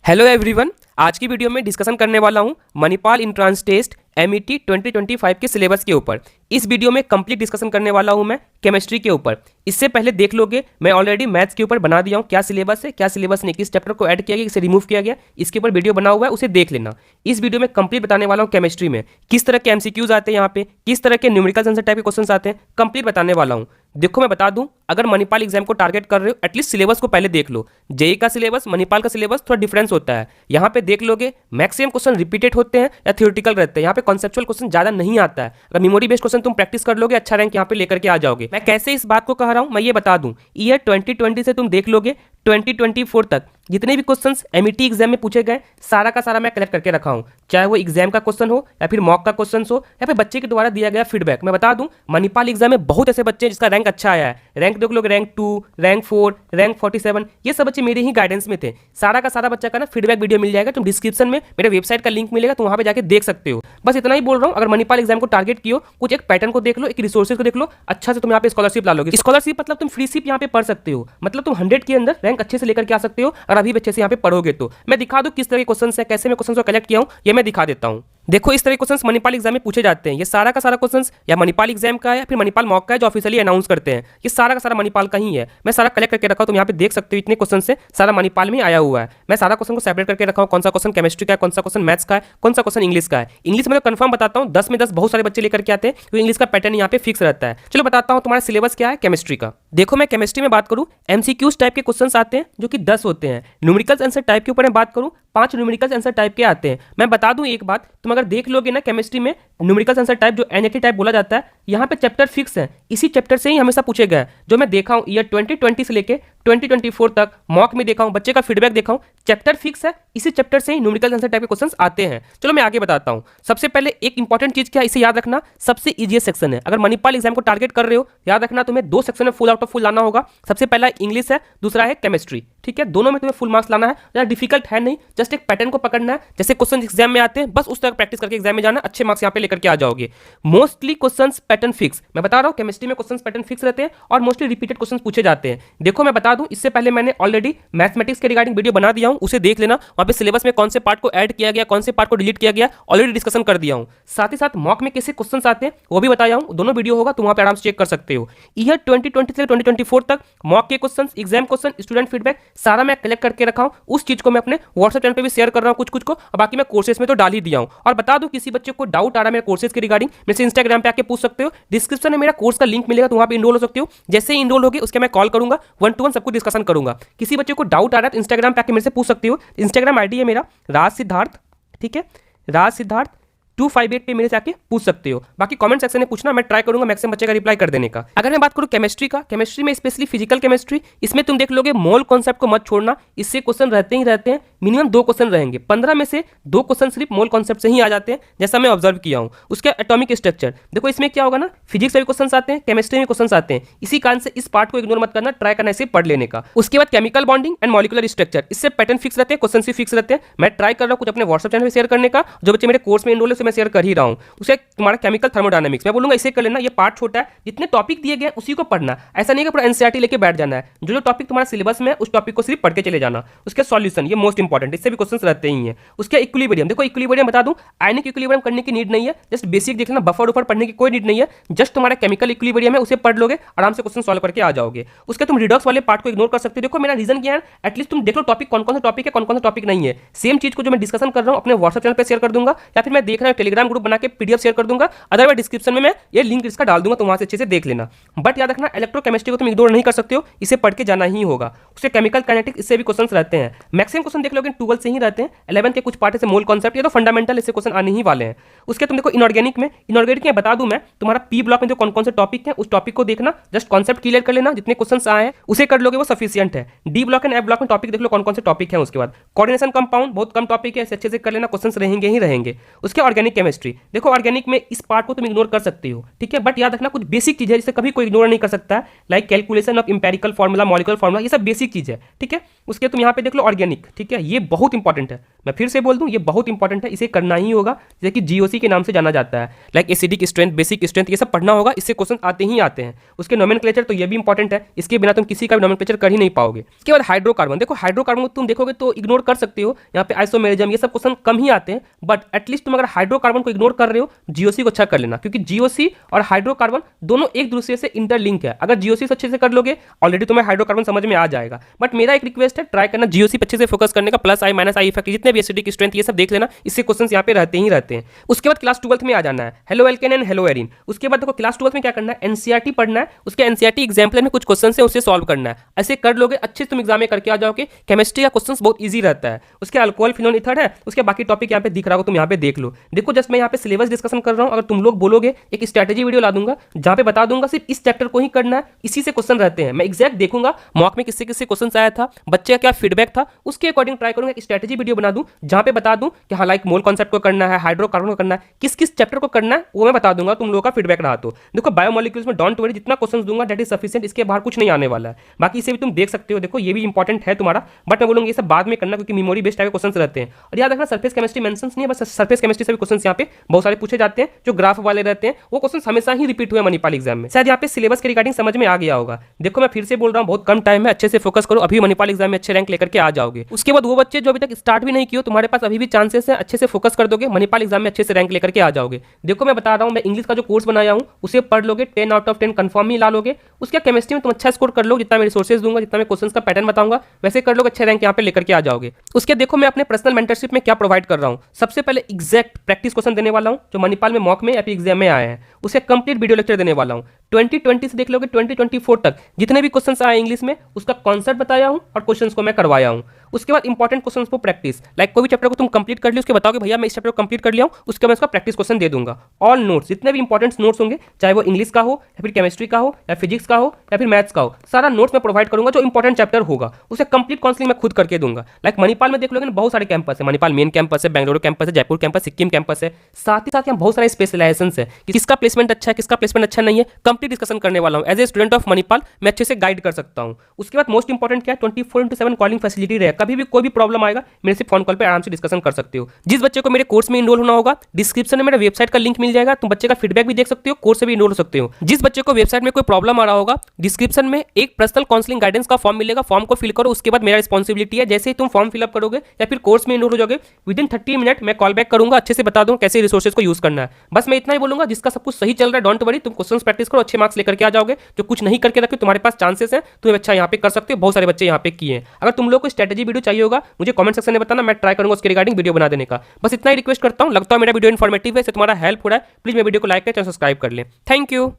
Hello everyone, आज की video में डिस्कशन करने वाला हूं मणिपाल इंट्रांस टेस्ट MET 2025 के सिलेबस के ऊपर। इस वीडियो में कंप्लीट डिस्कशन करने वाला हूं मैं केमिस्ट्री के ऊपर। इससे पहले देख लोगे मैं ऑलरेडी मैथ्स के ऊपर बना दिया हूं, क्या सिलेबस है, क्या सिलेबस नहीं, किस चैप्टर को ऐड किया गया, किसे रिमूव किया गया, इसके ऊपर वीडियो बना हुआ है, उसे देख लेना। इस वीडियो में कंप्लीट बताने वाला हूँ केमिस्ट्री में किस तरह के MCQs आते हैं, यहाँ पे किस तरह के न्यूमेरिकल आंसर टाइप के क्वेश्चन आते हैं, कंप्लीट बताने वाला हूँ। देखो मैं बता दूं, अगर मणिपाल एग्जाम को टारगेट कर रहे हो एटलीस्ट सिलेबस को पहले देख लो। जेई का सिलेबस, मणिपाल का सिलेबस थोड़ा डिफरेंस होता है। यहाँ पे देख लोगे मैक्सिमम क्वेश्चन रिपीटेड होते हैं या थ्योरेटिकल रहते हैं। यहाँ पे कॉन्सेप्चुअल क्वेश्चन ज्यादा नहीं आता है। अगर मेमोरी बेस्ड क्वेश्चन तुम प्रैक्टिस कर लोगे, अच्छा रैंक यहाँ पे लेकर के आ जाओगे। मैं कैसे इस बात को कह रहा हूँ मैं ये बता दूं, ईयर 2020 से तुम देख लोगे 2024 तक जितने भी क्वेश्चंस MET एग्जाम में पूछे गए सारा का सारा मैं कलेक्ट करके रखा हूं, चाहे वो एग्जाम का क्वेश्चन हो या फिर मॉक का क्वेश्चन हो या फिर बच्चे के द्वारा दिया गया फीडबैक। मैं बता दूं, मणिपाल एग्जाम में बहुत ऐसे बच्चे हैं जिसका रैंक अच्छा आया है। रैंक देख लोग, रैंक 2, रैंक 4, रैंक 47, ये सब बच्चे मेरे ही गाइडेंस में थे। सारा का सारा बच्चा का ना फीडबैक वीडियो मिल जाएगा, तुम डिस्क्रिप्शन में मेरे वेबसाइट का लिंक मिलेगा, तुम वहां पर जाकर देख सकते हो। बस इतना ही बोल रहा हूँ, अगर मणिपाल एग्जाम को टारगेट कियो, कुछ एक पैटर्न को देख लो, एक रिसोर्सेज को देख लो, अच्छा से तुम यहाँ पे स्कॉलरशिप ला लोगे। स्कॉलरशिप मतलब तुम फ्री शिप यहाँ पे पढ़ सकते हो, मतलब तुम 100 के अंदर रैंक अच्छे से लेकर के आ सकते हो। और अभी अच्छे से यहाँ पे पढ़ोगे तो मैं दिखा दूं किस तरह के क्वेश्चंस है, कैसे मैं क्वेश्चंस को कलेक्ट किया हूं, ये मैं दिखा देता हूं। देखो इस तरह के क्वेश्चंस मणिपाल एग्जाम में पूछे जाते हैं। ये सारा का सारा क्वेश्चंस या मणिपाल एग्जाम का है या फिर मणिपाल मॉक का है जो ऑफिशियली अनाउंस करते हैं। ये सारा का सारा मणिपाल का ही है। मैं सारा कलेक्ट करके रखा हूं, तुम यहाँ पे देख सकते हो इतने क्वेश्चन से सारा मणिपाल में आया हुआ है। मैं सारा क्वेश्चन को सेपरेट करके रखा हूं, कौन सा क्वेश्चन केमिस्ट्री का है, कौन सा क्वेश्चन मैथ्स का है, कौन सा क्वेश्चन इंग्लिश का है। इंग्लिश में तो कंफर्म बताता हूँ 10 में 10 बहुत सारे बच्चे लेकर के आते हैं, क्योंकि इंग्लिश का पैटर्न यहाँ पे फिक्स रहता है। चलो बताता हूँ तुम्हारा सिलेबस क्या है केमिस्ट्री का। देखो मैं केमिस्ट्री में बात करूँ, MCQs टाइप के क्वेश्चन आते हैं जो कि 10 होते हैं। न्यूमेरिकल आंसर टाइप के ऊपर मैं बात करूँ, 5 न्यूमेरिकल आंसर टाइप के आते हैं। मैं बता दूं एक बात, तुम अगर देख लोगे ना केमिस्ट्री में न्यूमेरिकल आंसर टाइप जो NAT टाइप बोला जाता है, यहाँ पे चैप्टर फिक्स है, इसी चैप्टर से ही हमेशा पूछे गए। जो मैं देखा हूँ ईयर 2020 से लेके 2024 तक मॉक में देखा हूँ, बच्चे का फीडबैक देखा हूँ, चैप्टर फिक्स है, इसी चैप्टर से ही न्यूमेरिकल आंसर टाइप के क्वेश्चंस आते हैं। चलो मैं आगे बताता हूँ। सबसे पहले एक इंपॉर्टेंट चीज क्या है, इसे याद रखना, सबसे इजीएस्ट सेक्शन है। अगर मणिपाल एग्जाम को टारगेट कर रहे हो, याद रखना तुम्हें 2 सेक्शन में फुल आउट ऑफ फुल लाना होगा। सबसे पहला इंग्लिश है, दूसरा है केमिस्ट्री। ठीक है, दोनों में तुम्हें फुल मार्क्स लाना है। ज़्यादा डिफिकल्ट है नहीं, जस्ट एक पैटर्न को पकड़ना है। जैसे क्वेश्चन एग्जाम में आते हैं बस उस तरह प्रैक्टिस करके एग्जाम में जाना, अच्छे मार्क्स यहाँ पे लेकर के आ जाओगे। मोस्टली क्वेश्चंस पैटर्न फिक्स, मैं बता रहा हूँ केमिस्ट्री में क्वेश्चंस पैटर्न फिक्स रहते हैं और मोस्टली रिपीटेड क्वेश्चन पूछे जाते हैं। देखो मैं बता दूं, इससे पहले मैंने ऑलरेडी मैथमेटिक्स के रिगार्डिंग वीडियो बना दिया हूं, उसे देख लेना। वहां पे सिलेबस में कौन से पार्ट को ऐड किया गया, कौन से पार्ट को डिलीट किया गया, ऑलरेडी डिस्कशन कर दिया हूं। साथ ही साथ मॉक में कैसे क्वेश्चंस आते हैं वो भी बताया हूं, दोनों वीडियो होगा, तुम वहां पे आराम से चेक कर सकते हो। ईयर 2020 से 2024 तक मॉक के question, exam question, student feedback सारा मैं कलेक्ट करके रखा हूं। उस चीज को मैं अपने व्हाट्सएप चैनल पे भी शेयर कर रहा हूं कुछ को, और बाकी मैं कोर्सेज में तो डाल ही दिया हूं। और बता दूं, किसी बच्चे को डाउट आ रहा है मेरे कोर्सेज के रिगार्डिंग, मेरे से इंस्टाग्राम पे आके पूछ सकते हो। डिस्क्रिप्शन में मेरा कोर्स का लिंक मिलेगा, तो वहां पे इनरोल हो सकते हो। जैसे ही इनरोल होगी उसके मैं कॉल करूंगा, 1-to-1 सबको डिस्कशन करूंगा। किसी बच्चे को डाउट आ रहा है तो इंस्टाग्राम पे आके मेरे से पूछ सकते हो। इंस्टाग्राम आईडी है मेरा राज सिद्धार्थ, ठीक है, राज सिद्धार्थ 258 पे मेरे से आके पूछ सकते हो। बाकी कमेंट सेक्शन में पूछना, मैं ट्राई करूंगा मैक्सिमम बच्चे का रिप्लाई कर देने का। अगर मैं बात करूं केमिस्ट्री का, केमिस्ट्री में स्पेशली फिजिकल केमिस्ट्री, इसमें तुम देख लोगे मोल कॉन्सेप्ट को मत छोड़ना, इससे क्वेश्चन रहते ही रहते हैं। मिनिमम 2 क्वेश्चन रहेंगे, 15 में से 2 क्वेश्चन सिर्फ मोल कॉन्सेप्ट से ही आ जाते हैं, जैसा मैं ऑब्जर्व किया हूं। उसके एटॉमिक स्ट्रक्चर देखो, इसमें क्या होगा ना, फिजिक्स में भी क्वेश्चन आते हैं, केमिस्ट्री में क्वेश्चन आते हैं। इसी कारण से इस पार्ट को इग्नोर मत करना, ट्राई करना इसे पढ़ लेने का। उसके बाद chemical bonding and molecular structure, इससे पैटर्न फिक्स रहते हैं, क्वेश्चन भी फिक्स रहते हैं। मैं ट्राई कर रहा हूं कुछ अपने व्हाट्सएप चैनल पर शेयर करने का, जो बच्चे मेरे कोर्स में इनरोल है उसे मैं शेयर कर ही रहा हूं। उसे तुम्हारा केमिकल थर्मोडायनामिक्स मैं बोलूंगा इसे कर लेना, ये पार्ट छोटा है, जितने टॉपिक दिए गए उसी को पढ़ना। ऐसा नहीं कि पूरा एनसीईआरटी लेके बैठ जाना है, जो टॉपिक तुम्हारा सिलेबस में उस टॉपिक को सिर्फ पढ़ के चले जाना। उसके सॉल्यूशन ये मोस्ट इंपॉर्टेंट, इससे भी क्वेश्चंस रहते ही हैं। उसके इक्विलिब्रियम, देखो इक्विलिब्रियम बता दूं, आयनिक इक्विलिब्रियम करने की नीड नहीं है, जस्ट बेसिक देख लेना, बफर ऊपर पढ़ने की कोई नीड नहीं है। जस्ट तुम्हारा केमिकल इक्विलिब्रियम है, उसे पढ़ लोगे, आराम से क्वेश्चन सॉल्व करके आ जाओगे। उसके तुम रिडक्स वाले पार्ट को इग्नोर कर सकते हो। देखो मेरा रीजन क्या है, एटलीस्ट तुम देख लो टॉपिक कौन कौन सा टॉपिक है, कौन कौन सा टॉपिक नहीं है। सेम चीज को जो मैं डिस्कशन कर रहा हूं अपने व्हाट्सएप चैनल पर शेयर कर दूंगा, या फिर मैं देख रहा हूं टेलीग्राम ग्रुप बना के PDF शेयर कर दूंगा। अदरवाइज डिस्क्रिप्शन में मैं ये लिंक इसका डाल दूंगा, तो वहां से अच्छे से देख लेना। बट याद रखना, इलेक्ट्रोकेमिस्ट्री को तुम इग्नोर नहीं कर सकते हो, इसे पढ़ के जाना ही होगा। उससे केमिकल काइनेटिक्स, इससे भी क्वेश्चंस रहते हैं। मैक्सिमम क्वेश्चन देख लोगे 12 से ही रहते हैं, 11 के कुछ पार्ट से मोल कॉन्सेप्ट, ये तो फंडामेंटल इससे क्वेश्चन आने ही वाले हैं। उसके तुम देखो इनऑर्गेनिक में बता दूं मैं, तुम्हारा P ब्लॉक में जो कौन कौन से टॉपिक है उस टॉपिक को देखना, जस्ट कॉन्सेप्ट क्लियर कर लेना, जितने क्वेश्चन आए हैं उसे कर लोगे वो सफिशियंट है। D block and F block में टॉपिक देख लो कौन कौन से टॉपिक है। उसके बाद कोऑर्डिनेशन कंपाउंड बहुत कम टॉपिक है, इसे अच्छे से कर लेना, क्वेश्चन रहेंगे ही रहेंगे। उसके ऑर्गेनिक केमिस्ट्री, देखो ऑर्गेनिक में इस पार्ट को तुम इग्नोर कर सकते हो, ठीक है, बट याद रखना कुछ बेसिक चीज है जिसे कभी कोई इग्नोर नहीं कर सकता है, like calculation of empirical formula, molecular formula, ये सब बेसिक चीज है, ठीक है। उसके तुम यहाँ पे देख लो ऑर्गेनिक, ठीक है, ये बहुत इंपॉर्टेंट है। मैं फिर से बोल दूं, ये बहुत इंपॉर्टेंट है, इसे करना ही होगा, जैसे कि जीओसी के नाम से जाना जाता है, like acidic strength, basic strength, ये सब पढ़ना होगा, इससे क्वेश्चन आते ही आते हैं। उसके नोमेनक्लेचर तो ये भी इंपॉर्टेंट है, इसके बिना तुम किसी का भी नोमेनक्लेचर कर ही नहीं पाओगे। इसके बाद हाइड्रोकार्बन, देखो हाइड्रोकार्बन को तुम देखोगे तो इग्नोर कर सकते हो, यहाँ पे आइसोमेरिज्म ये सब क्वेश्चन कम ही आते हैं, बट एटलीस्ट तुम अगर हाइड्रोकार्बन को इग्नोर कर रहे हो, जीओसी को अच्छा कर लेना, क्योंकि जीओसी और हाइड्रोकार्बन दोनों एक दूसरे से इंटरलिंक है। अगर जीओसी अच्छे से कर लोगे, ऑलरेडी तुम्हें हाइड्रोकार्बन समझ में आ जाएगा, बट मेरा एक रिक्वेस्ट है, ट्राई करना जीओसी अच्छे से फोकस करने का, plus I minus I effect, जितने भी एसिडिक स्ट्रेंथ ये सब देख लेना, इससे क्वेश्चन यहाँ पे रहते ही रहते हैं। उसके बाद क्लास 12 में आ जाना है, halo alkane and hello Erin. उसके बाद देखो क्लास 12 में क्या करना है, एनसीईआरटी पढ़ना है, उसके एनसीईआरटी एग्जाम्पल में कुछ क्वेश्चन है उसे सॉल्व करना है। ऐसे कर लोगे अच्छे से तुम एग्जाम में करके आ जाओगे। केमिस्ट्री का क्वेश्चन बहुत ईजी रहता है। उसके अल्कोहल फिनोल ईथर है, उसके बाकी टॉपिक यहाँ पे दिख रहा हो, तुम यहाँ पे देख लो। देखो जस्ट मैं यहाँ पे सिलेबस डिस्कशन कर रहा हूँ, अगर तुम लोग बोलोगे एक स्ट्रैटेजी वीडियो ला दूंगा जहाँ पे बता दूंगा सिर्फ इस चैप्टर को ही करना है, इसी से क्वेश्चन रहते हैं। मैं एग्जैक्ट देखूंगा मॉक में किससे किससे क्वेश्चन आया था, बच्चे का क्या फीडबैक था, उसके अकॉर्डिंग ट्राई करूंगा एक स्ट्रैटेजी वीडियो बना दूं जहां पे बता दूं कि हाँ लाइक मोल कॉन्सेप्ट को करना है, हाइड्रोकार्बन को करना है, किस किस चैप्टर को करना है वो मैं बता दूंगा, तुम लोगों का फीडबैक रहा तो। देखो बायोमोलिक्यूल्स में डोंट वरी, जितना क्वेश्चन दूंगा दैट इज सफिशिएंट, इसके बाहर कुछ नहीं आने वाला है। बाकी इसे भी तुम देख सकते हो, देखो ये भी इंपॉर्टेंट है तुम्हारा, बट मैं बोलूंगा ये सब बाद में करना, क्योंकि मेमोरी बेस्ड टाइप के क्वेश्चन रहते हैं। और याद रखना सरफेस केमिस्ट्री मेंशंस नहीं है, बस सरफेस केमिस्ट्री से भी क्वेश्चन यहाँ पे बहुत सारे पूछे जाते हैं, जो ग्राफ वाले रहते हैं, वो क्वेश्चन हमेशा ही रिपीट हुए मणिपाल एग्जाम में। शायद यहाँ पे सिलेबस के रिगार्डिंग समझ में आ गया होगा। देखो मैं फिर से बोल रहा हूँ, बहुत कम टाइम है, अच्छे से फोकस करो, अभी मणिपाल एग्जाम में अच्छे रैंक लेकर के आ जाओगे। उसके बाद वो बच्चे जो अभी तक स्टार्ट भी नहीं किए, तुम्हारे पास अभी भी चांसेस है, अच्छे से फोकस कर दोगे, मणिपाल एग्जाम में अच्छे से रैंक लेकर के आ जाओगे। देखो मैं बता रहा हूँ, मैं इंग्लिश का जो कोर्स बनाया हूँ उसे पढ़ लोगे, 10 आउट ऑफ 10 कंफर्म ही ला लोगे। उसके केमिस्ट्री में तुम अच्छा स्कोर कर लो, जितना मैं रिसोर्सेज दूंगा, जितना मैं क्वेश्चन का पैटर्न बताऊंगा, वैसे कर लोगे, अच्छे रैंक यहाँ पे लेकर के आ जाओगे। उसके देखो मैं अपने पर्सनल मेंटरशिप में क्या प्रोवाइड कर रहा हूँ। सबसे पहले एग्जैक्ट प्रैक्टिस क्वेश्चन देने वाला हूँ, जो मणिपाल में मॉक में या फिर एग्जाम में आए हैं, उसे कंप्लीट वीडियो लेक्चर देने वाला हूँ। 2020 से देख लोगे 2024 तक जितने भी क्वेश्चंस आए इंग्लिश में, उसका कॉन्सेप्ट बताया हूँ और क्वेश्चंस को मैं करवाया हूँ। उसके बाद इंपॉर्टेंट क्वेश्चंस को प्रैक्टिस, लाइक कोई भी चैप्टर को तुम कंप्लीट कर लियो, उसके बताओगे भैया मैं इस चैप्टर को कंप्लीट कर लिया हूँ, उसके बाद उसका प्रैक्टिस क्वेश्चन दे दूंगा। ऑल नोट्स, जितने भी इंपॉर्टेंट नोट्स होंगे, चाहे वो इंग्लिश का हो या फिर केमिस्ट्री का हो या फिजिक्स का हो या फिर मैथ्स का हो, सारा नोट्स मैं प्रोवाइड करूंगा। जो इंपॉर्टेंट चैप्टर होगा उसे कंप्लीट काउंसलिंग मैं खुद करके दूंगा। लाइक मणिपाल में देख लोगे ना, बहुत सारे कैंपस है, मणिपाल मेन कैंपस है, बेंगलुरु कैंपस है, जयपुर कैंपस, सिक्किम कैंपस है, साथ ही साथ यहाँ बहुत सारे स्पेशलाइजेशन है, किसका प्लेसमेंट अच्छा है, किसका प्लेसमेंट अच्छा नहीं है, कंप्लीट डिस्कशन करने वाला हूँ। As a student of Manipal मैं अच्छे से गाइड कर सकता हूँ। उसके बाद मोस्ट इंपॉर्टेंट क्या है, 24/7 कॉलिंग फैसिलिटी रहे, कभी भी कोई भी प्रॉब्लम आएगा मेरे से फोन कॉल पे आराम से डिस्कशन कर सकते हो। जिस बच्चे को मेरे कोर्स में इनरोल होना होगा, डिस्क्रिप्शन में मेरे वेबसाइट का लिंक मिल जाएगा, तुम बच्चे का फीडबैक भी देख सकते हो, कोर्स से भी इनरोल हो सकते हो। जिस बच्चे को वेबसाइट में कोई प्रॉब्लम आ रहा होगा, डिस्क्रिप्शन में एक पर्सनल काउंसलिंग गाइडेंस का फॉर्म मिलेगा, फॉर्म को फिल करो, उसके बाद मेरा रिस्पॉन्सिबिलिटी है, जैसे ही तुम फॉर्म फिलअप करोगे या फिर कोर्स में इनरोल हो जाओगे, विदिन 30 मिनट मैं कॉल बैक करूंगा, अच्छे से बता दूं कैसे रिसोर्सेज को यूज करना है। बस मैं इतना ही बोलूंगा, जिसका सब कुछ सही चल रहा है डोंट वरी, तुम क्वेश्चन प्रैक्टिस करो, अच्छे मार्क्स लेकर के आ जाओगे। जो कुछ नहीं करके रखे तुम्हारे पास चांसेस है, तुम अच्छा यहाँ पे कर सकते हो, बहुत सारे बच्चे यहाँ पे किए हैं। अगर तुम लोग को स्ट्रैटेजी वीडियो चाहिए होगा, मुझे कमेंट सेक्शन में बताना, मैं ट्राई करूंगा उसके रिगार्डिंग वीडियो बना देने का। बस इतना ही रिक्वेस्ट करता हूँ, लगता है मेरा वीडियो इन्फॉर्मेटिव है, इससे तुम्हारा हेल्प हो रहा है, प्लीज मेरे वीडियो को लाइक करें, चैनल सब्सक्राइब कर लें। Thank you.